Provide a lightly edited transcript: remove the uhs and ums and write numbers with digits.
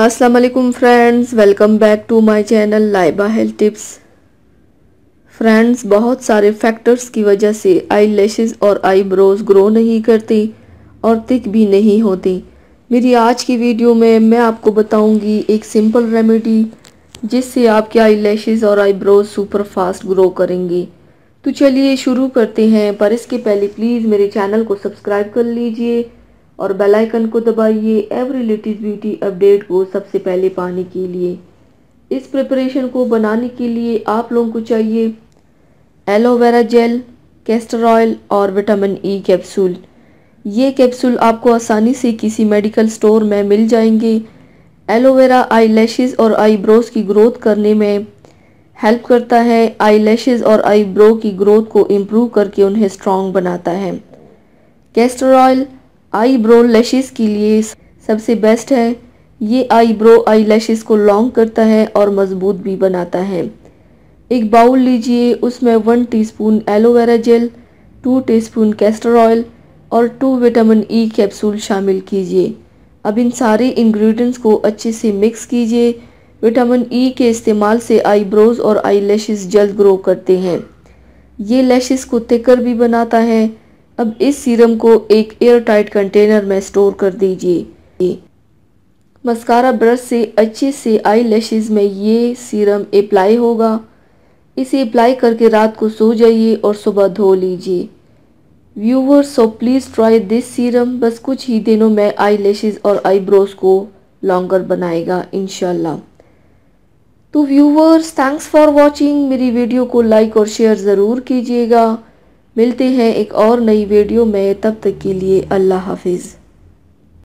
अस्सलाम वालेकुम friends, welcome back to my channel Laiba health tips. Friends, बहुत सारे फैक्टर्स की वजह से आई लैशेज़ और आईब्रोज ग्रो नहीं करती और थिक भी नहीं होती। मेरी आज की वीडियो में मैं आपको बताऊंगी एक सिंपल रेमेडी जिससे आपके आई लैशेज़ और आईब्रोज सुपर फास्ट ग्रो करेंगी। तो चलिए शुरू करते हैं, पर इसके पहले प्लीज़ मेरे चैनल को सब्सक्राइब कर लीजिए और बेल आइकन को दबाइए एवरी लेटेस्ट ब्यूटी अपडेट को सबसे पहले पाने के लिए। इस प्रिपरेशन को बनाने के लिए आप लोगों को चाहिए एलोवेरा जेल, कैस्टर ऑयल और विटामिन ई कैप्सूल। ये कैप्सूल आपको आसानी से किसी मेडिकल स्टोर में मिल जाएंगे। एलोवेरा आई लैशेज़ और आईब्रोज की ग्रोथ करने में हेल्प करता है। आई लैशेज़ और आईब्रो की ग्रोथ को इम्प्रूव करके उन्हें स्ट्रॉन्ग बनाता है। कैस्टर ऑयल आईब्रो लैशेस के लिए सबसे बेस्ट है। ये आईब्रो आई लैशेस को लॉन्ग करता है और मजबूत भी बनाता है। एक बाउल लीजिए, उसमें 1 teaspoon aloe vera gel, 2 teaspoon castor oil और 2 विटामिन ई कैप्सूल शामिल कीजिए। अब इन सारे इंग्रेडिएंट्स को अच्छे से मिक्स कीजिए। विटामिन ई के इस्तेमाल से आईब्रोज और आई लैशेस जल्द ग्रो करते हैं। ये लैशेस को थिकर भी बनाता है। अब इस सीरम को एक एयर टाइट कंटेनर में स्टोर कर दीजिए। मस्कारा ब्रश से अच्छे से आई लैशेज़ में ये सीरम अप्लाई होगा। इसे अप्लाई करके रात को सो जाइए और सुबह धो लीजिए। Viewers, so please try this serum. बस कुछ ही दिनों में आई लैशेज़ और आईब्रोज को लॉन्गर बनाएगा इंशाल्लाह। तो व्यूवर्स, थैंक्स फॉर वॉचिंग। मेरी वीडियो को लाइक और शेयर ज़रूर कीजिएगा। मिलते हैं एक और नई वीडियो में, तब तक के लिए अल्लाह हाफिज़।